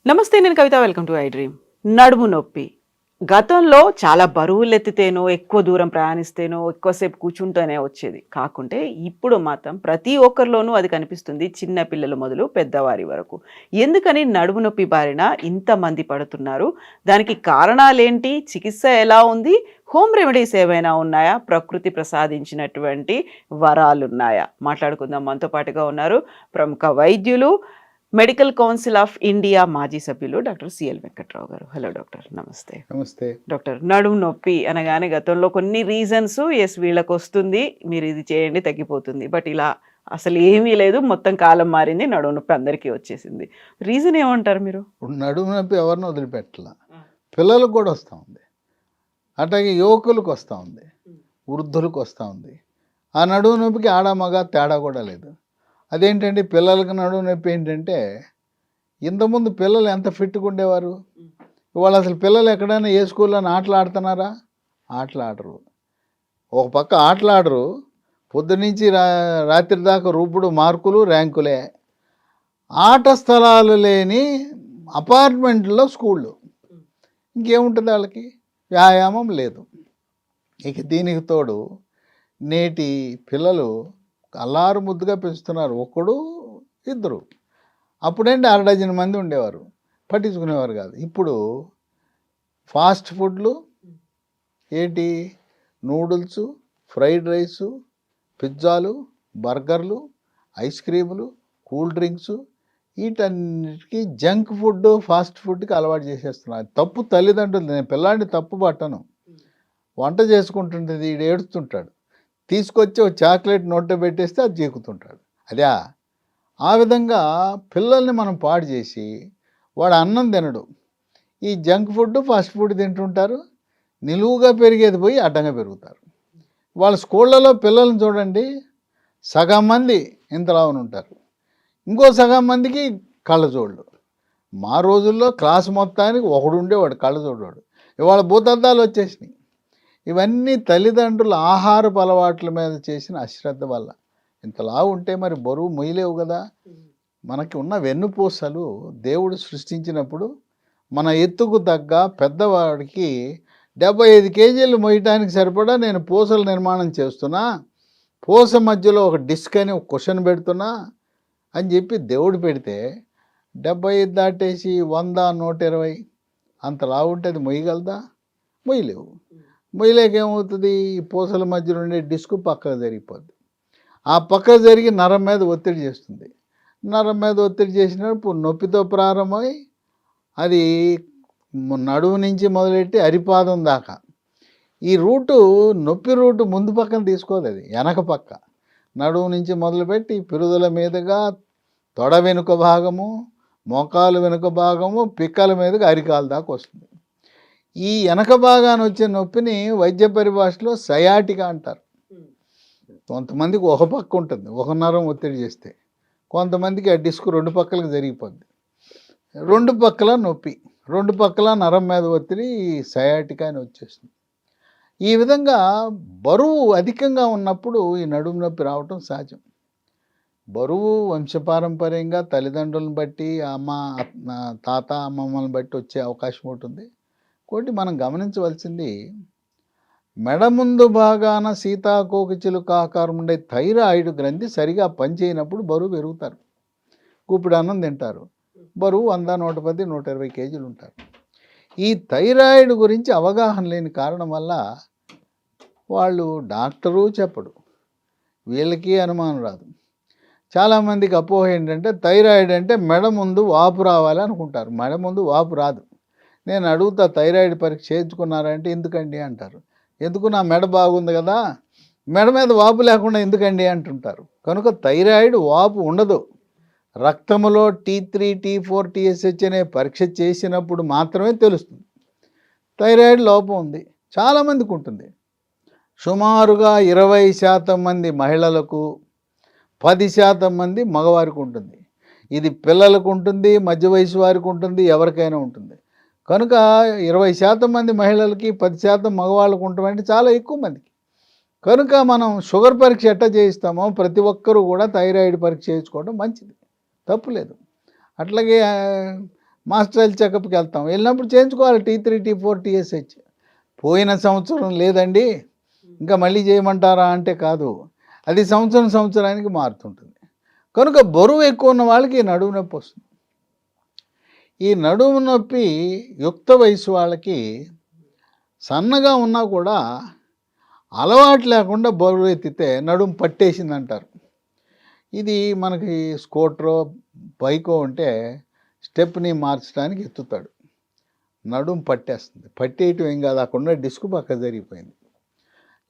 నమస్తే, నేను Kavitha. Welcome to iDream. నడుము నొప్పి గతంలో చాలా బరువులెత్తితేనో, ఎక్కువ దూరం ప్రయాణిస్తేనో, ఎక్కువసేపు కూర్చుంటేనే వచ్చేది. కాకుంటే ఇప్పుడు మాత్రం ప్రతి ఒక్కరిలోనూ అది కనిపిస్తుంది. చిన్న పిల్లలు మొదలు పెద్దవారి వరకు. ఎందుకని నడుము నొప్పి బారిన ఇంతమంది పడుతున్నారు? దానికి కారణాలేంటి? చికిత్స ఎలా ఉంది? హోమ్ రెమెడీస్ ఏవైనా ఉన్నాయా? ప్రకృతి ప్రసాదించినటువంటి వరాలున్నాయా? మాట్లాడుకుందాం. మనతో పాటుగా ఉన్నారు ప్రముఖ వైద్యులు, మెడికల్ కౌన్సిల్ ఆఫ్ ఇండియా మాజీ సభ్యులు డాక్టర్ సిఎల్ వెంకట్రావు గారు. హలో డాక్టర్, నమస్తే. నమస్తే. డాక్టర్, నడుము నొప్పి అనగానే గతంలో కొన్ని రీజన్స్, ఎస్ వీళ్ళకి వస్తుంది, మీరు ఇది చేయండి తగ్గిపోతుంది, బట్ ఇలా అసలు ఏమీ లేదు, మొత్తం కాలం మారింది, నడుము నొప్పి అందరికీ వచ్చేసింది. రీజన్ ఏమంటారు మీరు? ఇప్పుడు నడుము నొప్పి ఎవరిని వదిలిపెట్టలా, పిల్లలకు కూడా వస్తూ ఉంది, అట్లాగే యువకులకు వస్తూ ఉంది, వృద్ధులకు వస్తూ ఉంది. ఆ నడుము నొప్పికి ఆడ మగ తేడా కూడా లేదు. అదేంటంటే పిల్లలకు నడుము నొప్పి ఏంటంటే, ఇంతకుముందు పిల్లలు ఎంత ఫిట్గా ఉండేవారు, ఇవాళ అసలు పిల్లలు ఎక్కడైనా ఏ స్కూల్లో ఆటలు ఆడుతున్నారా? ఆటలు ఆడరు. ఒక పక్క ఆటలు ఆడరు, పొద్దునుంచి రాత్రి దాకా రూపుడు మార్కులు ర్యాంకులే. ఆట స్థలాలు లేని అపార్ట్మెంట్లో స్కూళ్ళు, ఇంకేముంటుంది వాళ్ళకి? వ్యాయామం లేదు. ఇక దీనికి తోడు నేటి పిల్లలు అల్లారు ముద్దుగా పెంచుతున్నారు, ఒకడు ఇద్దరు. అప్పుడేంటి 6 మంది ఉండేవారు, పట్టించుకునేవారు కాదు. ఇప్పుడు ఫాస్ట్ ఫుడ్లు ఏంటి, నూడిల్స్, ఫ్రైడ్ రైసు, పిజ్జాలు, బర్గర్లు, ఐస్ క్రీములు, కూల్ డ్రింక్స్, వీటన్నిటికీ జంక్ ఫుడ్, ఫాస్ట్ ఫుడ్కి అలవాటు చేసేస్తున్నారు. తప్పు తల్లిదండ్రులు. నేను పిల్లాడిని తప్పు పట్టను. వంట చేసుకుంటుంటుంది, ఈడు ఏడుస్తుంటాడు, తీసుకొచ్చి ఒక చాక్లెట్ నోట్లో పెట్టేస్తే అది జీకుతుంటాడు. అదే ఆ విధంగా పిల్లల్ని మనం పాడు చేసి, వాడు అన్నం తినడు, ఈ జంక్ ఫుడ్, ఫాస్ట్ ఫుడ్ తింటుంటారు. నిలువుగా పెరిగేది పోయి అడ్డంగా పెరుగుతారు. వాళ్ళ స్కూళ్ళలో పిల్లల్ని చూడండి, సగం మంది ఇంతలావున ఉంటారు, ఇంకో సగం మందికి కళ్ళజోళ్ళు. మా రోజుల్లో క్లాస్ మొత్తానికి ఒకడు ఉండేవాడు కళ్ళజోడు. ఇవాళ భూతద్దాలు వచ్చేసినాయి. ఇవన్నీ తల్లిదండ్రుల ఆహారపు అలవాట్ల మీద చేసిన అశ్రద్ధ వల్ల. ఇంతలా ఉంటే మరి బరువు మొయ్యలేవు కదా. మనకి ఉన్న వెన్నుపూసలు దేవుడు సృష్టించినప్పుడు మన ఎత్తుకు తగ్గ పెద్దవాడికి 75 కేజీలు మొయ్యటానికి సరిపడా నేను పూసల నిర్మాణం చేస్తున్నా, పూస మధ్యలో ఒక డిస్క్ అని ఒక క్వశ్చన్ పెడుతున్నా అని చెప్పి దేవుడు పెడితే, 75 దాటేసి 100, 120 అంతలా ఉంటే అది మొయ్యగలదా? మొయ్యలేవు. మొయ్యలేకేమవుతుంది, ఈ పూసల మధ్యలో ఉండే డిస్క్ పక్కకు జరిగిపోద్ది. ఆ పక్కకు జరిగి నరం మీద ఒత్తిడి చేస్తుంది. నరం మీద ఒత్తిడి చేసినప్పుడు నొప్పితో ప్రారంభమై అది నడుము నుంచి మొదలెట్టి అరిపాదం దాకా ఈ రూటు, నొప్పి రూటు ముందు పక్కన తీసుకోదు, అది వెనక పక్క. నడుము నుంచి మొదలుపెట్టి పిరుదల మీదుగా తొడ వెనుక భాగము, మోకాలు వెనుక భాగము, పిక్కల మీదుగా అరికాలు దాకా వస్తుంది. ఈ వెనక భాగాన్ని వచ్చే నొప్పిని వైద్య పరిభాషలో సయాటికా అంటారు. కొంతమందికి ఒక పక్క ఉంటుంది, ఒక నరం ఒత్తిడి చేస్తే, కొంతమందికి ఆ డిస్క్ 2 పక్కలకు జరిగిపోద్ది. 2 పక్కల నొప్పి, 2 పక్కల నరం మీద ఒత్తిడి, సయాటికా అని వచ్చేస్తుంది. ఈ విధంగా బరువు అధికంగా ఉన్నప్పుడు ఈ నడుము నొప్పి రావటం సహజం. బరువు వంశపారంపర్యంగా తల్లిదండ్రులను బట్టి, తాత అమ్మమ్మలను బట్టి వచ్చే అవకాశం ఉంటుంది. ఒకటి మనం గమనించవలసింది, మెడ ముందు భాగాన సీతాకోకచిలుక ఆకారం ఉండే థైరాయిడ్ గ్రంథి సరిగా పనిచేయనప్పుడు బరువు పెరుగుతారు. కూపిడి అన్నం తింటారు, బరువు 100, 110, 120 కేజీలు ఉంటారు. ఈ థైరాయిడ్ గురించి అవగాహన లేని కారణం వల్ల వాళ్ళు డాక్టరు చెప్పడు, వీళ్ళకి అనుమానం రాదు. చాలామందికి అపోహ ఏంటంటే, థైరాయిడ్ అంటే మెడ ముందు వాపు రావాలి అనుకుంటారు. మెడ ముందు వాపు రాదు. నేను అడుగుతా, థైరాయిడ్ పరీక్ష చేయించుకున్నారంటే ఎందుకండి అంటారు. ఎందుకు, నా మెడ బాగుంది కదా, మెడ మీద వాపు లేకుండా ఎందుకండి అంటుంటారు. కనుక థైరాయిడ్ వాపు ఉండదు. రక్తములో T3, T4, TSH అనే పరీక్ష చేసినప్పుడు మాత్రమే తెలుస్తుంది థైరాయిడ్ లోపం ఉంది. చాలామందికి ఉంటుంది. సుమారుగా 20% మంది మహిళలకు, 10% మంది మగవారికి ఉంటుంది. ఇది పిల్లలకు ఉంటుంది, మధ్య వయసు వారికి ఉంటుంది, ఎవరికైనా ఉంటుంది. కనుక 20% మంది మహిళలకి, 10% మగవాళ్ళకు ఉంటామంటే చాలా ఎక్కువ మందికి. కనుక మనం షుగర్ పరీక్ష ఎట్లా చేయిస్తామో ప్రతి ఒక్కరూ కూడా థైరాయిడ్ పరీక్ష చేయించుకోవడం మంచిది, తప్పులేదు. అట్లాగే మాస్టర్ హెల్త్ చెకప్కి వెళ్తాం, వెళ్ళినప్పుడు చేయించుకోవాలి T3 T4 TSH. పోయిన సంవత్సరం లేదండి ఇంకా మళ్ళీ చేయమంటారా అంటే కాదు, అది సంవత్సరానికి మారుతుంటుంది. కనుక బరువు ఎక్కువ ఉన్న వాళ్ళకి ఈ నడుము నొప్పి వస్తుంది. ఈ నడుము నొప్పి యుక్త వయసు వాళ్ళకి సన్నగా ఉన్నా కూడా అలవాటు లేకుండా బరువు ఎత్తితే నడుము పట్టేసింది అంటారు. ఇది మనకి స్కూటరో బైకో ఉంటే స్టెప్ని మార్చడానికి ఎత్తుతాడు, నడుము పట్టేస్తుంది. పట్టేయటం ఏం కాదు, అక్కడ డిస్క్ పక్క జరిగిపోయింది.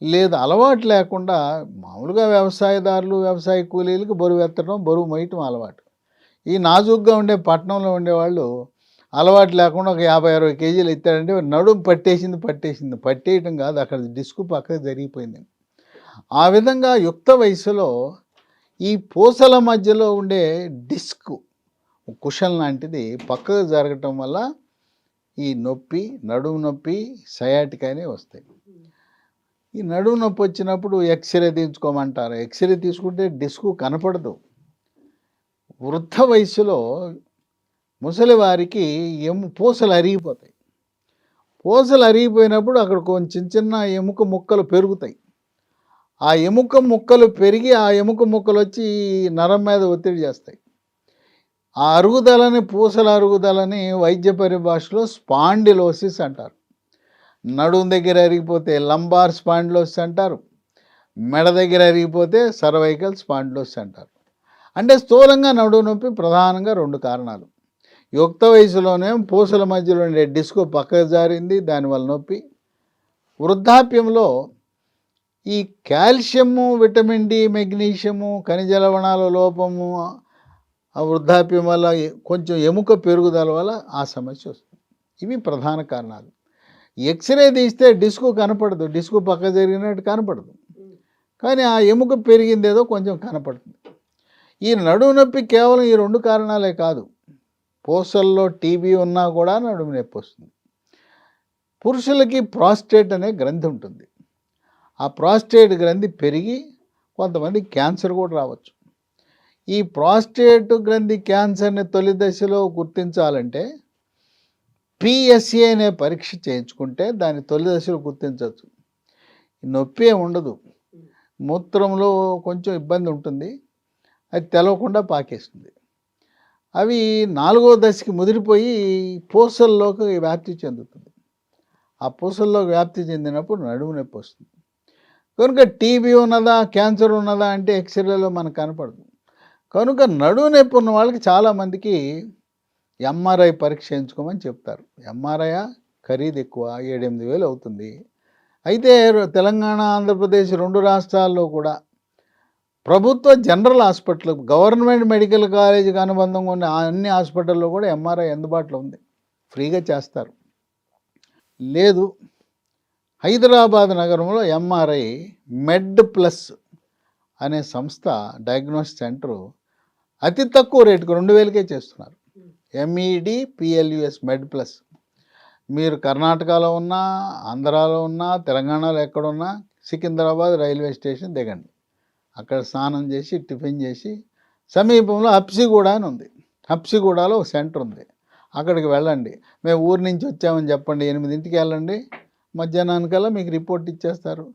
లేదు అలవాటు లేకుండా మామూలుగా వ్యవసాయదారులు వ్యవసాయ కూలీలకు బరువు ఎత్తడం బరువు మోయటం అలవాటు. ఈ నాజుగ్గా ఉండే పట్టణంలో ఉండేవాళ్ళు అలవాటు లేకుండా ఒక 50-60 కేజీలు ఎత్తాడంటే నడుము పట్టేసింది. పట్టేయటం కాదు, అక్కడ డిస్క్ పక్కకు జరిగిపోయింది. ఆ విధంగా యుక్త వయసులో ఈ పూసల మధ్యలో ఉండే డిస్క్ కుషన్ లాంటిది పక్కకు జరగటం వల్ల ఈ నొప్పి, నడుము నొప్పి, సయాటికా అనేవి వస్తాయి. ఈ నడుము నొప్పి వచ్చినప్పుడు ఎక్స్రే తీయించుకోమంటారు. ఎక్స్రే తీసుకుంటే డిస్క్ కనపడదు. వృద్ధ వయసులో ముసలి వారికి పూసలు అరిగిపోతాయి. పూసలు అరిగిపోయినప్పుడు అక్కడ కొంచెం చిన్న ఎముక ముక్కలు పెరుగుతాయి. ఆ ఎముక ముక్కలు పెరిగి ఆ ఎముక ముక్కలు వచ్చి నరం మీద ఒత్తిడి చేస్తాయి. ఆ అరుగుదలని, పూసల అరుగుదలని వైద్య పరిభాషలో స్పాండిలోసిస్ అంటారు. నడుము దగ్గర అరిగిపోతే లంబార్ స్పాండిలోసిస్ అంటారు, మెడ దగ్గర అరిగిపోతే సర్వైకల్ స్పాండిలోసిస్ అంటారు. అంటే స్థూలంగా నడుము నొప్పి ప్రధానంగా 2 కారణాలు. యుక్త వయసులోనే పూసల మధ్యలో ఉండే డిస్క్ పక్కకు జారింది, దానివల్ల నొప్పి. వృద్ధాప్యంలో ఈ కాల్షియము, విటమిన్ డి, మెగ్నీషియము, ఖనిజ లవణాల లోపము ఆ వృద్ధాప్యం వల్ల కొంచెం ఎముక పెరుగుదల వల్ల ఆ సమస్య వస్తుంది. ఇవి ప్రధాన కారణాలు. ఎక్స్రే తీస్తే డిస్క్ కనపడదు, డిస్క్ పక్క జరిగినట్టు కనపడదు, కానీ ఆ ఎముక పెరిగిందేదో కొంచెం కనపడుతుంది. ఈ నడుము నొప్పి కేవలం ఈ 2 కారణాలే కాదు, పూసల్లో టీబీ ఉన్నా కూడా నడుము నొప్పి వస్తుంది. పురుషులకి ప్రాస్టేట్ అనే గ్రంథి ఉంటుంది. ఆ ప్రాస్టేట్ గ్రంథి పెరిగి కొంతమంది క్యాన్సర్ కూడా రావచ్చు. ఈ ప్రాస్టేట్ గ్రంథి క్యాన్సర్ని తొలి దశలో గుర్తించాలంటే PSA అనే పరీక్ష చేయించుకుంటే దాన్ని తొలి దశలో గుర్తించవచ్చు. నొప్పి ఏమి ఉండదు, మూత్రంలో కొంచెం ఇబ్బంది ఉంటుంది, అది తెలవకుండా పాకేస్తుంది. అవి 4వ దశకి ముదిరిపోయి పూసల్లోకి వ్యాప్తి చెందుతుంది. ఆ పూసల్లోకి వ్యాప్తి చెందినప్పుడు నడుము నొప్పి వస్తుంది. కనుక టీబీ ఉన్నదా, క్యాన్సర్ ఉన్నదా అంటే ఎక్స్రేలో మనకు కనపడదు. కనుక నడుము నొప్పి ఉన్న వాళ్ళకి చాలామందికి MRI పరీక్ష చేయించుకోమని చెప్తారు. MRI ఖరీదు ఎక్కువ, 7-8 వేలు అవుతుంది. అయితే తెలంగాణ, ఆంధ్రప్రదేశ్ 2 రాష్ట్రాల్లో కూడా ప్రభుత్వ జనరల్ హాస్పిటల్, గవర్నమెంట్ మెడికల్ కాలేజీకి అనుబంధంగా ఉన్న అన్ని హాస్పిటల్లో కూడా MRI అందుబాటులో ఉంది, ఫ్రీగా చేస్తారు. లేదు హైదరాబాద్ నగరంలో MRI మెడ్ ప్లస్ అనే సంస్థ డయాగ్నోస్టిక్ సెంటరు అతి తక్కువ రేటుకు 2000కే చేస్తున్నారు. MEDPLUS మెడ్ ప్లస్. మీరు కర్ణాటకలో ఉన్నా, ఆంధ్రాలో ఉన్నా, తెలంగాణలో ఎక్కడున్నా సికింద్రాబాద్ రైల్వే స్టేషన్ దిగండి, అక్కడ స్నానం చేసి టిఫిన్ చేసి సమీపంలో హబ్సిగూడ అని ఉంది, హబ్సిగూడలో ఒక సెంటర్ ఉంది, అక్కడికి వెళ్ళండి. మేము ఊరి నుంచి వచ్చామని చెప్పండి, 8ంటికి వెళ్ళండి, మధ్యాహ్నానికల్లా మీకు రిపోర్ట్ ఇచ్చేస్తారు.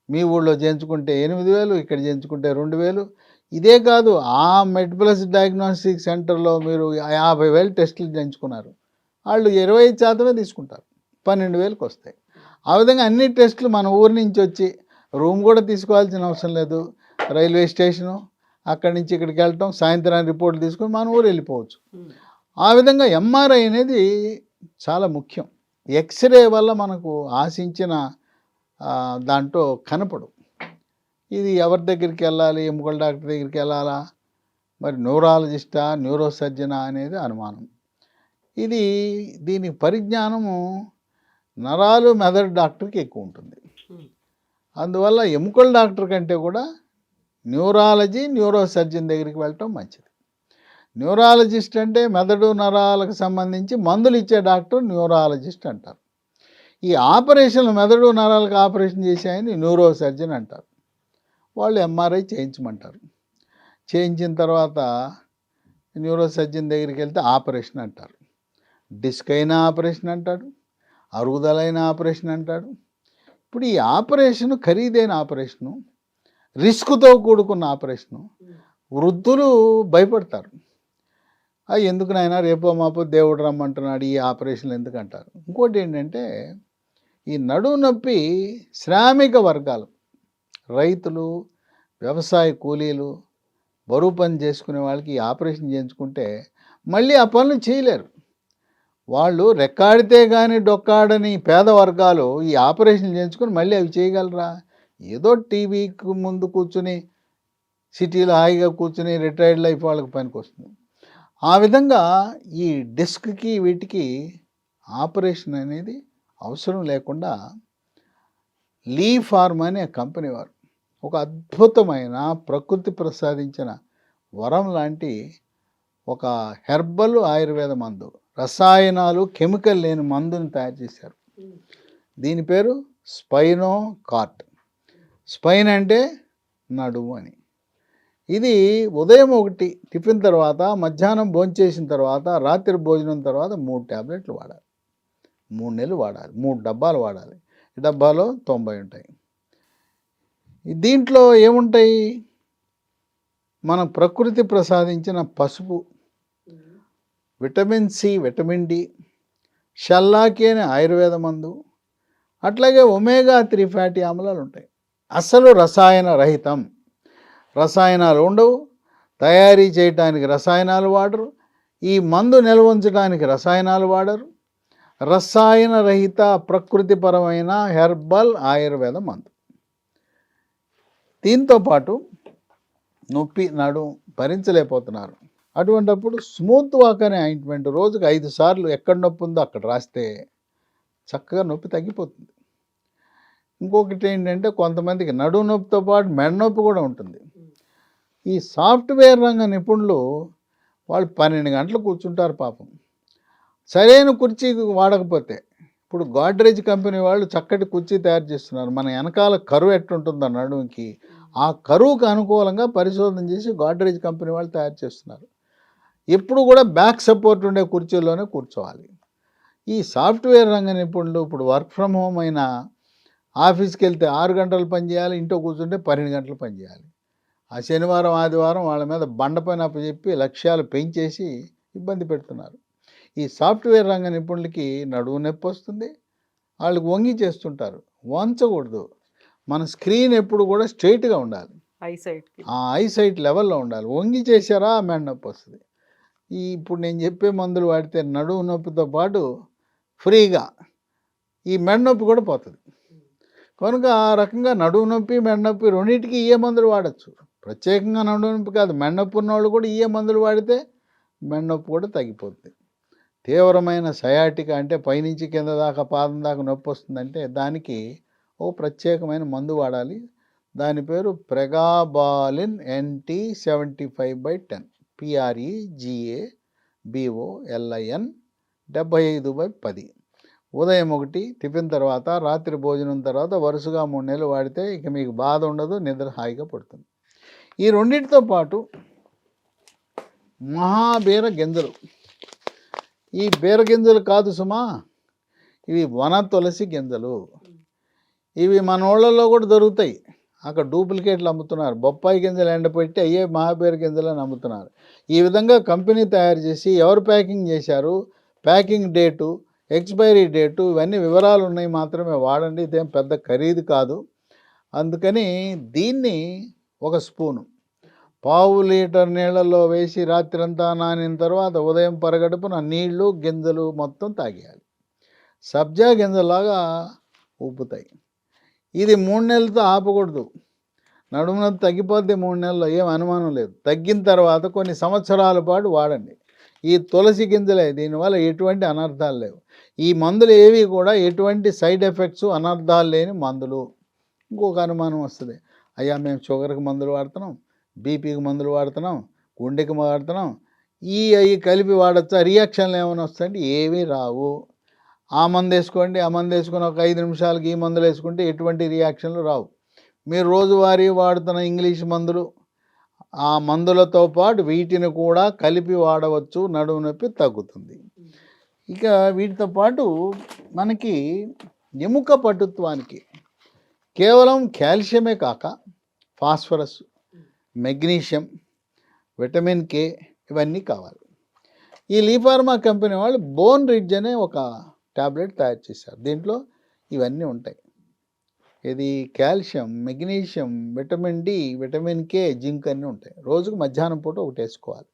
మీ ఊళ్ళో చేయించుకుంటే 8,000, ఇక్కడ చేయించుకుంటే 2,000. ఇదే కాదు, ఆ మెడ్ ప్లస్ డయాగ్నోస్టిక్ సెంటర్లో మీరు 50,000 టెస్టులు చేయించుకున్నారు, వాళ్ళు 25% తీసుకుంటారు, 12,000కి వస్తాయి. ఆ విధంగా అన్ని టెస్టులు మన ఊరి నుంచి వచ్చి రూమ్ కూడా తీసుకోవాల్సిన అవసరం లేదు, రైల్వే స్టేషను అక్కడి నుంచి ఇక్కడికి వెళ్ళటం, సాయంత్రం రిపోర్ట్లు తీసుకొని మన ఊరు వెళ్ళిపోవచ్చు. ఆ విధంగా MRI అనేది చాలా ముఖ్యం. ఎక్స్రే వల్ల మనకు ఆశించిన దాంట్లో కనపడు. ఇది ఎవరి దగ్గరికి వెళ్ళాలి, ఎముకల డాక్టర్ దగ్గరికి వెళ్ళాలా, మరి న్యూరాలజిస్టా, న్యూరో సర్జనా అనేది అనుమానం. దీని పరిజ్ఞానము నరాలు మెదడు డాక్టర్కి ఎక్కువ ఉంటుంది. అందువల్ల ఎముకల డాక్టర్ కంటే కూడా న్యూరాలజీ, న్యూరో సర్జన్ దగ్గరికి వెళ్ళటం మంచిది. న్యూరాలజిస్ట్ అంటే మెదడు నరాలకు సంబంధించి మందులు ఇచ్చే డాక్టర్ న్యూరాలజిస్ట్ అంటారు. ఈ ఆపరేషన్లు మెదడు నరాలకు ఆపరేషన్ చేసాయని న్యూరో సర్జన్ అంటారు. వాళ్ళు MRI చేయించమంటారు. చేయించిన తర్వాత న్యూరో సర్జన్ దగ్గరికి వెళ్తే ఆపరేషన్ అంటారు. డిస్క్ అయినా ఆపరేషన్ అంటాడు, అరుగుదలైన ఆపరేషన్ అంటాడు. ఇప్పుడు ఈ ఆపరేషను ఖరీదైన ఆపరేషను, రిస్క్తో కూడుకున్న ఆపరేషను. వృద్ధులు భయపడతారు. ఎందుకు నాయనా రేపో మాపో దేవుడు రమ్మంటున్నాడు, ఈ ఆపరేషన్లు ఎందుకు అంటారు. ఇంకోటి ఏంటంటే ఈ నడుము నొప్పి శ్రామిక వర్గాలు, రైతులు, వ్యవసాయ కూలీలు, బరువు పని చేసుకునే వాళ్ళకి ఈ ఆపరేషన్ చేయించుకుంటే మళ్ళీ ఆ పనులు చేయలేరు. వాళ్ళు రెక్కాడితే కానీ డొక్కాడని పేద వర్గాలు ఈ ఆపరేషన్ చేయించుకొని మళ్ళీ అవి చేయగలరా? ఏదో టీవీకి ముందు కూర్చుని సిటీలో హాయిగా కూర్చుని రిటైర్డ్ లైఫ్ వాళ్ళకి పనికి వస్తుంది. ఆ విధంగా ఈ డిస్క్కి వీటికి ఆపరేషన్ అనేది అవసరం లేకుండా లీ ఫార్మ్ అనే కంపెనీ వారు ఒక అద్భుతమైన ప్రకృతి ప్రసాదించిన వరం లాంటి ఒక హెర్బల్ ఆయుర్వేద మందు, రసాయనాలు, కెమికల్ లేని మందుని తయారు చేశారు. దీని పేరు స్పైనో కార్ట్. స్పైన్ అంటే నడుము అని. ఇది ఉదయం 1 టిఫిన్ తర్వాత, మధ్యాహ్నం భోంచేసిన తర్వాత, రాత్రి భోజనం తర్వాత 3 ట్యాబ్లెట్లు వాడాలి. 3 నెలలు వాడాలి. 3 డబ్బాలు వాడాలి. ఈ డబ్బాలో 90 ఉంటాయి. దీంట్లో ఏముంటాయి? మన ప్రకృతి ప్రసాదించిన పసుపు, విటమిన్ సి, విటమిన్ డి, షల్లాకి అనే ఆయుర్వేద మందు, అట్లాగే ఒమేగా 3 ఫ్యాటీ ఆమ్లాలు ఉంటాయి. అసలు రసాయన రహితం. రసాయనాలు ఉండవు, తయారీ చేయడానికి రసాయనాలు వాడరు, ఈ మందు నిల్వ ఉంచడానికి రసాయనాలు వాడరు. రసాయన రహిత ప్రకృతిపరమైన హెర్బల్ ఆయుర్వేద మందు. దీంతో పాటు నొప్పి, నడుము భరించలేకపోతున్నారు. అటువంటప్పుడు స్మూత్ వాక్ అనే ఆయింట్మెంట్ రోజుకు 5 సార్లు ఎక్కడ నొప్పి ఉందో అక్కడ రాస్తే చక్కగా నొప్పి తగ్గిపోతుంది. ఇంకొకటి ఏంటంటే కొంతమందికి నడుము నొప్పితో పాటు మెడ నొప్పి కూడా ఉంటుంది. ఈ సాఫ్ట్వేర్ రంగ నిపుణులు వాళ్ళు 12 గంటలు కూర్చుంటారు పాపం. సరైన కుర్చీ వాడకపోతే, ఇప్పుడు గాడ్రేజ్ కంపెనీ వాళ్ళు చక్కటి కుర్చీ తయారు చేస్తున్నారు. మన వెనకాల కరువు ఎట్టుంటుందో నడుముకి, ఆ కరువుకు అనుకూలంగా పరిశోధన చేసి గాడ్రేజ్ కంపెనీ వాళ్ళు తయారు చేస్తున్నారు. ఎప్పుడు కూడా బ్యాక్ సపోర్ట్ ఉండే కుర్చీల్లోనే కూర్చోవాలి. ఈ సాఫ్ట్వేర్ రంగ నిపుణులు ఇప్పుడు వర్క్ ఫ్రమ్ హోమ్ అయినా ఆఫీస్కి వెళ్తే 6 గంటలు పనిచేయాలి, ఇంట్లో కూర్చుంటే 12 గంటలు పనిచేయాలి. ఆ శనివారం, ఆదివారం వాళ్ళ మీద బండ పని అప్పచెప్పి లక్ష్యాలు పెంచేసి ఇబ్బంది పెడుతున్నారు. ఈ సాఫ్ట్వేర్ రంగ నిపుణులకి నడుము నొప్పి వస్తుంది, వాళ్ళకి వంగి చేస్తుంటారు. వంచకూడదు. మన స్క్రీన్ ఎప్పుడు కూడా స్ట్రైట్గా ఉండాలి, ఆ ఐసైట్ లెవెల్లో ఉండాలి. వంగి చేశారా మెడ నొప్పి వస్తుంది. ఇప్పుడు నేను చెప్పే మందులు వాడితే నడుము నొప్పితో పాటు ఫ్రీగా ఈ మెడ నొప్పి కూడా పోతుంది. కనుక ఆ రకంగా నడుము నొప్పి, మెడ నొప్పి రెండింటికి ఏ మందులు వాడచ్చు. ప్రత్యేకంగా నడుము నొప్పి కాదు, మెడ నొప్పి ఉన్నవాళ్ళు కూడా ఏ మందులు వాడితే మెడ నొప్పి కూడా తగ్గిపోతుంది. తీవ్రమైన సయాటిక అంటే పైనుంచి కింద దాకా పాదం దాకా నొప్పి వస్తుందంటే దానికి ఓ ప్రత్యేకమైన మందు వాడాలి. దాని పేరు ప్రెగాబాలిన్ NT 75/10, PREGABOLIN 75/10. ఉదయం 1 టిఫిన్ తర్వాత, రాత్రి భోజనం తర్వాత వరుసగా 3 నెలలు వాడితే ఇక మీకు బాధ ఉండదు, నిద్ర హాయిగా పడుతుంది. ఈ రెండింటితో పాటు మహాబీర గింజలు. ఈ బీర గింజలు కాదు సుమా, ఇవి వన తులసి గింజలు. ఇవి మన ఊళ్ళల్లో కూడా దొరుకుతాయి. అక్కడ డూప్లికేట్లు అమ్ముతున్నారు. బొప్పాయి గింజలు ఎండపెట్టి అయ్యే మహాబీర గింజలు అని అమ్ముతున్నారు. ఈ విధంగా కంపెనీ తయారు చేసి ఎవరు ప్యాకింగ్ చేశారు, ప్యాకింగ్ డేటు, ఎక్స్పైరీ డేటు, ఇవన్నీ వివరాలు ఉన్నాయి, మాత్రమే వాడండి. ఇదేం పెద్ద ఖరీదు కాదు. అందుకని దీన్ని 1 స్పూను 1/2 లీటర్ నీళ్ళల్లో వేసి రాత్రంతా నానిన తర్వాత ఉదయం పరగడుపున నీళ్లు, గింజలు మొత్తం తాగేయాలి. సబ్జా గింజలాగా ఊపుతాయి. ఇది 3 నెలలతో ఆపకూడదు. నడుము నొప్పి తగ్గిపోద్ది 3 నెలల్లో, ఏం అనుమానం లేదు. తగ్గిన తర్వాత కొన్ని సంవత్సరాల పాటు వాడండి. ఈ తులసి గింజలే, దీనివల్ల ఎటువంటి అనర్థాలు లేవు. ఈ మందులు ఏవి కూడా ఎటువంటి సైడ్ ఎఫెక్ట్స్, అనర్థాలు లేని మందులు. ఇంకొక అనుమానం వస్తుంది, అయ్యా మేము షుగర్కి మందులు వాడుతున్నాం, బీపీకి మందులు వాడుతున్నాం, గుండెకి వాడుతున్నాం, అవి కలిపి వాడచ్చా, రియాక్షన్లు ఏమైనా వస్తాయంటే ఏమీ రావు. ఆ మందు వేసుకోండి, ఆ మందు వేసుకొని ఒక 5 నిమిషాలకి ఈ మందులు వేసుకుంటే ఎటువంటి రియాక్షన్లు రావు. మీరు రోజువారీ వాడుతున్న ఇంగ్లీష్ మందులు, ఆ మందులతో పాటు వీటిని కూడా కలిపి వాడవచ్చు, నడుము నొప్పి తగ్గుతుంది. ఇక వీటితో పాటు మనకి ఎముక పటుత్వానికి కేవలం కాల్షియమే కాక ఫాస్ఫరస్, మెగ్నీషియం, విటమిన్ కే ఇవన్నీ కావాలి. ఈ లీఫార్మా కంపెనీ వాళ్ళు బోన్ రిడ్జ్ అనే ఒక టాబ్లెట్ తయారు చేశారు. దీంట్లో ఇవన్నీ ఉంటాయి. ఇది calcium, magnesium, vitamin D, vitamin K, zinc అన్నీ ఉంటాయి. రోజుకు మధ్యాహ్నం పూట ఒకటి వేసుకోవాలి.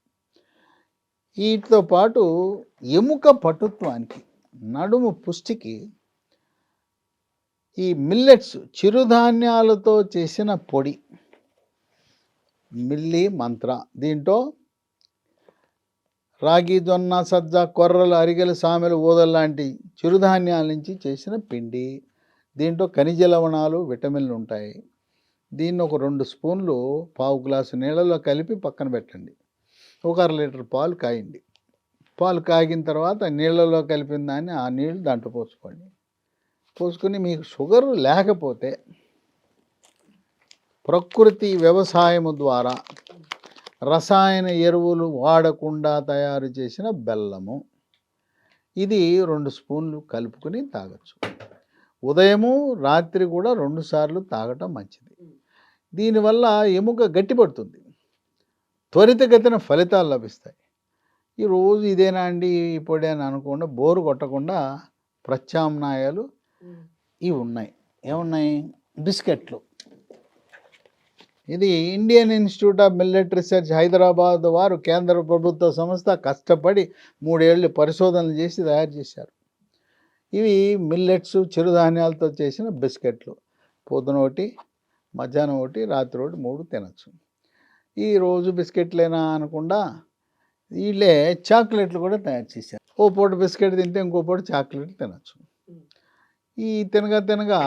వీటితో పాటు ఎముక పటుత్వానికి, నడుము పుష్టికి ఈ మిల్లెట్స్ చిరుధాన్యాలతో చేసిన పొడి మిల్లీ మంత్ర, దీంట్లో రాగి, జొన్న, సజ్జ, కొర్రలు, అరిగెలు, సామెలు, ఊదలు లాంటి చిరుధాన్యాల నుంచి చేసిన పిండి. దీంట్లో ఖనిజ లవణాలు, విటమిన్లు ఉంటాయి. దీన్ని ఒక 2 స్పూన్లు పావు గ్లాసు నీళ్ళలో కలిపి పక్కన పెట్టండి. ఒక 1/2 లీటర్ పాలు కాయండి. పాలు కాగిన తర్వాత నీళ్ళలో కలిపిన దాన్ని ఆ నీళ్ళు దాంట్లో పోసుకోండి. పోసుకొని మీకు షుగర్ లేకపోతే ప్రకృతి వ్యవసాయము ద్వారా రసాయన ఎరువులు వాడకుండా తయారు చేసిన బెల్లము, ఇది 2 స్పూన్లు కలుపుకొని తాగొచ్చు. ఉదయము రాత్రి కూడా 2 సార్లు తాగటం మంచిది. దీనివల్ల ఎముక గట్టిపడుతుంది, త్వరితగతిన ఫలితాలు లభిస్తాయి. ఈ రోజు ఇదేనా అండి ఈ పొడి అని అనుకుండా బోరు కొట్టకుండా ప్రత్యామ్నాయాలు ఇవి ఉన్నాయి. ఏమున్నాయి? బిస్కెట్లు. ఇది Indian institute of millet research Hyderabad వారు కేంద్ర ప్రభుత్వ సంస్థ కష్టపడి 3 ఏళ్ళు పరిశోధనలు చేసి తయారు చేశారు. ఇవి మిల్లెట్స్, చిరుధాన్యాలతో చేసిన బిస్కెట్లు. పొద్దున ఒకటి, మధ్యాహ్నం ఒకటి, రాత్రి ఒకటి, 3 తినచ్చు. ఈ రోజు బిస్కెట్లేనా అనకుండా వీళ్ళే చాక్లెట్లు కూడా తయారు చేశారు. ఓ పూట బిస్కెట్ తింటే ఇంకో పూట చాక్లెట్ తినచ్చు. ఈ తినగా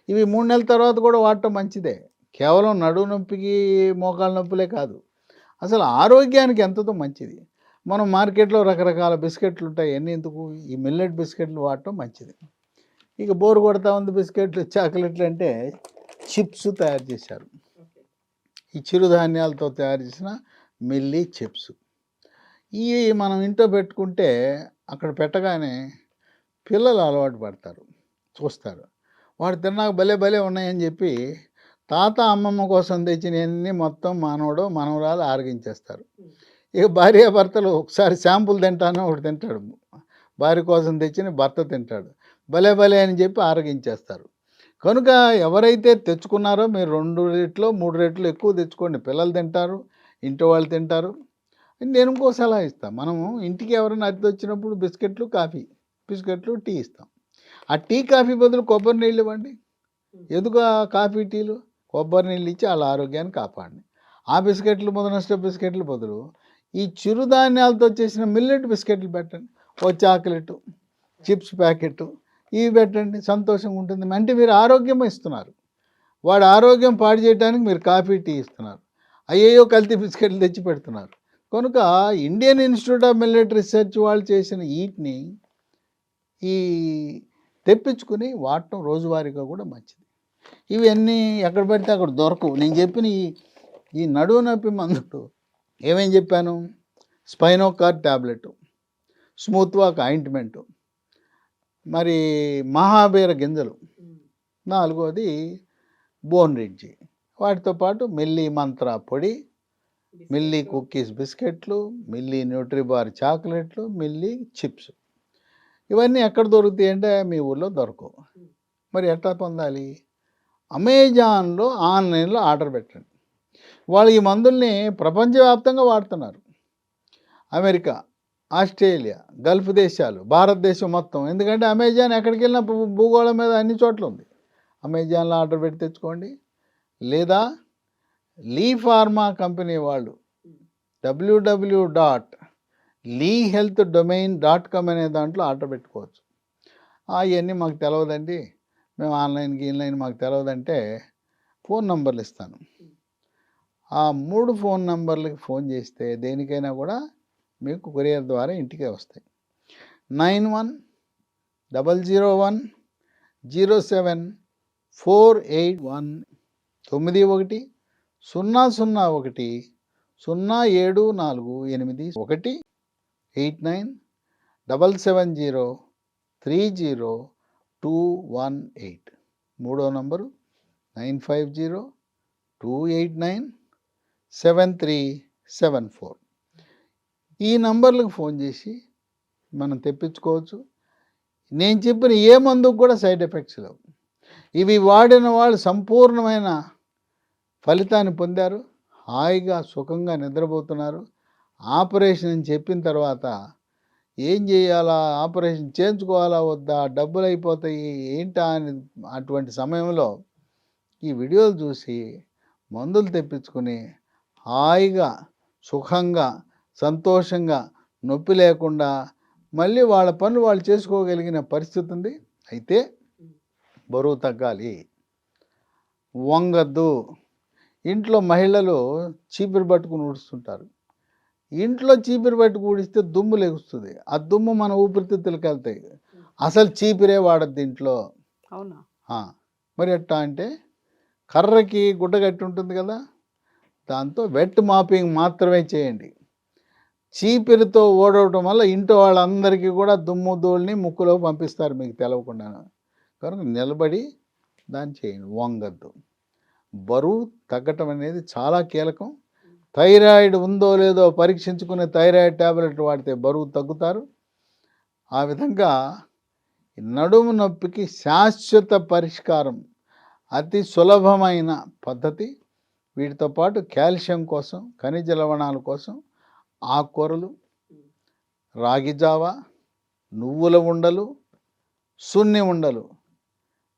ఇవి 3 నెలల తర్వాత కూడా వాడటం మంచిదే. కేవలం నడుము నొప్పికి, మోకాళ్ళ నొప్పులే కాదు, అసలు ఆరోగ్యానికి ఎంతతో మంచిది. మనం మార్కెట్లో రకరకాల బిస్కెట్లు ఉంటాయి, ఎన్ని ఎందుకు, ఈ మిల్లెట్ బిస్కెట్లు వాడటం మంచిది. ఇక బోరు కొడతా ఉంది బిస్కెట్లు, చాక్లెట్లు అంటే చిప్స్ తయారు చేశారు. ఈ చిరుధాన్యాలతో తయారు చేసిన మిల్లీ చిప్స్. ఇవి మనం ఇంట్లో పెట్టుకుంటే అక్కడ పెట్టగానే పిల్లలు అలవాటు పడతారు, చూస్తారు. వాడు తిన్నాక భలే ఉన్నాయని చెప్పి తాత, అమ్మమ్మ కోసం తెచ్చినవన్నీ మొత్తం మనవడు, మనవరాలు ఆరగించేస్తారు. ఇక భార్యాభర్తలు ఒకసారి శాంపుల్ తింటాను, ఒకటి తింటాడు. భార్య కోసం తెచ్చిన భర్త తింటాడు. భలే అని చెప్పి ఆరగించేస్తారు. కనుక ఎవరైతే తెచ్చుకున్నారో మీరు 2 రెట్లు 3 రెట్లు ఎక్కువ తెచ్చుకోండి. పిల్లలు తింటారు, ఇంటి వాళ్ళు తింటారు. నేను ఇంకో సలహా ఇస్తాను. మనము ఇంటికి ఎవరైనా అతిథి వచ్చినప్పుడు బిస్కెట్లు, టీ ఇస్తాం. ఆ టీ, కాఫీ బదులు కొబ్బరి నీళ్ళు ఇవ్వండి. ఎందుకు ఆ కాఫీ, టీలు? కొబ్బరి నీళ్ళు ఇచ్చి వాళ్ళ ఆరోగ్యాన్ని కాపాడండి. ఆ బిస్కెట్లు, ముదనష్ట బిస్కెట్లు బదులు ఈ చిరుధాన్యాలతో చేసిన మిల్లెట్ బిస్కెట్లు పెట్టండి. ఓ చాక్లెట్, చిప్స్ ప్యాకెట్ ఇవి పెట్టండి, సంతోషంగా ఉంటుంది. అంటే మీరు ఆరోగ్యం ఇస్తున్నారు, వాడి ఆరోగ్యం పాడు చేయడానికి మీరు కాఫీ, టీ ఇస్తున్నారు. అయ్యో కల్తీ బిస్కెట్లు తెచ్చి పెడుతున్నారు. కనుక Indian institute of millet research వాళ్ళు చేసిన వీటిని ఈ తెప్పించుకుని వాడటం రోజువారీగా కూడా మంచిది. ఇవన్నీ ఎక్కడ పడితే అక్కడ దొరకవు. నేను చెప్పిన ఈ నడువు నొప్పి మందులు ఏమేం చెప్పాను? స్పైనోకార్ ట్యాబ్లెట్, స్మూత్ వాక్ ఆయింట్మెంటు, మరి మహాబీర గింజలు, 4వది బోన్ రిడ్జి, వాటితో పాటు మిల్లీ మంత్ర పొడి, మిల్లీ కుక్కీస్ బిస్కెట్లు, మిల్లీ న్యూట్రీబార్ చాక్లెట్లు, మిల్లీ చిప్స్. ఇవన్నీ ఎక్కడ దొరుకుతాయి అంటే మీ ఊళ్ళో దొరకవు. మరి ఎట్లా పొందాలి? అమెజాన్లో, ఆన్లైన్లో ఆర్డర్ పెట్టండి. వాళ్ళు ఈ మందుల్ని ప్రపంచవ్యాప్తంగా వాడుతున్నారు. అమెరికా, ఆస్ట్రేలియా, గల్ఫ్ దేశాలు, భారతదేశం మొత్తం. ఎందుకంటే అమెజాన్ ఎక్కడికి వెళ్ళినా భూగోళం మీద అన్ని చోట్ల ఉంది. అమెజాన్లో ఆర్డర్ పెట్టి తెచ్చుకోండి. లేదా లీఫార్మా కంపెనీ వాళ్ళు www.leehealthdomain.com అనే దాంట్లో ఆర్డర్ పెట్టుకోవచ్చు. అవన్నీ మాకు తెలియదండి, మేము ఆన్లైన్ మాకు తెలియదంటే ఫోన్ నంబర్లు ఇస్తాను. ఆ 3 ఫోన్ నంబర్లకి ఫోన్ చేస్తే దేనికైనా కూడా మీకు కొరియర్ ద్వారా ఇంటికే వస్తాయి. 9100107481 9100010748 89 770-30-218. మూడో నంబరు 950-289-7374. ఈ నంబర్లకు ఫోన్ చేసి మనం తెప్పించుకోవచ్చు. నేను చెప్పిన ఏ మందుకు కూడా సైడ్ ఎఫెక్ట్స్ లేవు. ఇవి వాడిన వాళ్ళు సంపూర్ణమైన ఫలితాన్ని పొందారు, హాయిగా సుఖంగా నిద్రపోతున్నారు. ఆపరేషన్ అని చెప్పిన తర్వాత ఏం చేయాలా, ఆపరేషన్ చేయించుకోవాలా వద్దా, డబ్బులు అయిపోతాయి ఏంటా అని అటువంటి సమయంలో ఈ వీడియోలు చూసి మందులు తెప్పించుకొని హాయిగా సుఖంగా సంతోషంగా నొప్పి లేకుండా మళ్ళీ వాళ్ళ పనులు వాళ్ళు చేసుకోగలిగిన పరిస్థితి ఉంది. అయితే బరువు తగ్గాలి, వంగద్దు. ఇంట్లో మహిళలు చీపిరి పట్టుకుని ఊడుస్తుంటారు. ఇంట్లో చీపిరి పట్టుకు ఊడిస్తే దుమ్ము లెగుస్తుంది. ఆ దుమ్ము మన ఊపిరితిత్తులకు వెళ్తాయి. అసలు చీపిరే వాడద్దు ఇంట్లో. అవునా? మరి ఎట్టా అంటే కర్రకి గుడ్డ కట్టి ఉంటుంది కదా, దాంతో వెట్ మాపింగ్ మాత్రమే చేయండి. చీపిరితో ఓడవటం వల్ల ఇంట్లో వాళ్ళందరికీ కూడా దుమ్ము ధూళిని ముక్కులో పంపిస్తారు మీకు తెలవకుండాను. కనుక నిలబడి దాన్ని చేయండి, వంగద్దు. బరువు తగ్గటం అనేది చాలా కీలకం. థైరాయిడ్ ఉందో లేదో పరీక్షించుకునే థైరాయిడ్ ట్యాబ్లెట్ వాడితే బరువు తగ్గుతారు. ఆ విధంగా నడుము నొప్పికి శాశ్వత పరిష్కారం, అతి సులభమైన పద్ధతి. వీటితో పాటు కాల్షియం కోసం, ఖనిజ లవణాల కోసం ఆకుకూరలు, రాగి జావ, నువ్వుల ఉండలు, సున్ని ఉండలు,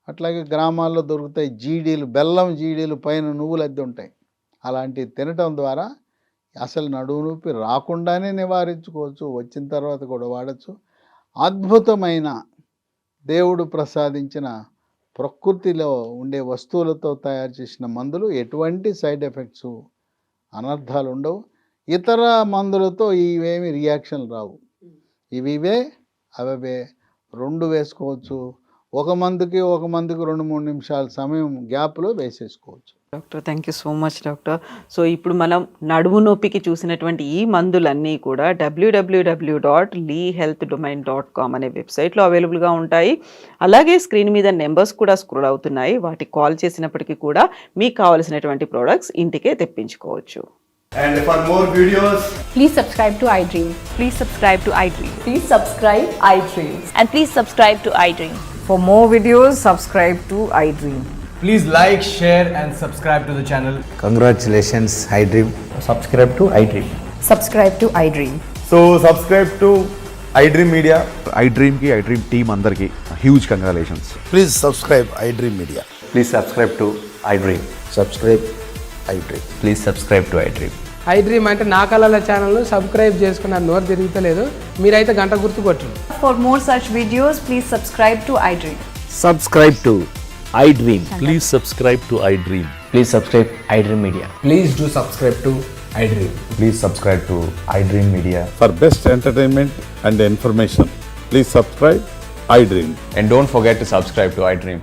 అట్లాగే గ్రామాల్లో దొరుకుతాయి జీడీలు, బెల్లం జీడీలు, పైన నువ్వులు అద్దె ఉంటాయి. అలాంటివి తినటం ద్వారా అసలు నడుము నొప్పి రాకుండానే నివారించుకోవచ్చు, వచ్చిన తర్వాత కూడా వాడచ్చు. అద్భుతమైన దేవుడు ప్రసాదించిన ప్రకృతిలో ఉండే వస్తువులతో తయారు చేసిన మందులు, ఎటువంటి సైడ్ ఎఫెక్ట్స్ అనర్థాలు ఉండవు. ఇతర మందులతో ఇవేమి రియాక్షన్ రావు. ఇవే అవే రెండు వేసుకోవచ్చు. ఒక మందుకి 2-3 నిమిషాల సమయం గ్యాప్లో వేసేసుకోవచ్చు. Doctor, thank you so much doctor. So ఇప్పుడు మనం నడుము నొప్పికి చూసినటువంటి ఈ మందులన్నీ కూడా www.leehealthdomain.com అనే వెబ్సైట్లో అవైలబుల్గా ఉంటాయి. అలాగే స్క్రీన్ మీద నెంబర్స్ కూడా స్క్రోల్ అవుతున్నాయి. వాటికి కాల్ చేసినప్పటికీ కూడా మీకు కావాల్సినటువంటి ప్రోడక్ట్స్ ఇంటికే తెప్పించుకోవచ్చు. And for more videos, Please subscribe to iDream. Please subscribe to iDream. Please subscribe iDream. And please subscribe to iDream. For more videos, subscribe to iDream. please like, share and subscribe to the channel. Congratulations, iDream. Subscribe to iDream. Subscribe to iDream. So subscribe to iDream Media. iDream ki iDream team andarki huge congratulations. Please subscribe iDream Media. Please subscribe to iDream. Subscribe iDream. Please subscribe to iDream. iDream అంటే నా కళల ఛానల్ను subscribe చేసుకున్న నోరు తిరుగుతలేదు, మీరైతే గంట గుర్తు కొట్టండి. For more such videos, please subscribe to iDream. Subscribe to iDream. Please subscribe to iDream. Please subscribe iDream Media. Please do subscribe to iDream. Please subscribe to iDream Media. For best entertainment and information, please subscribe iDream. And don't forget to subscribe to iDream.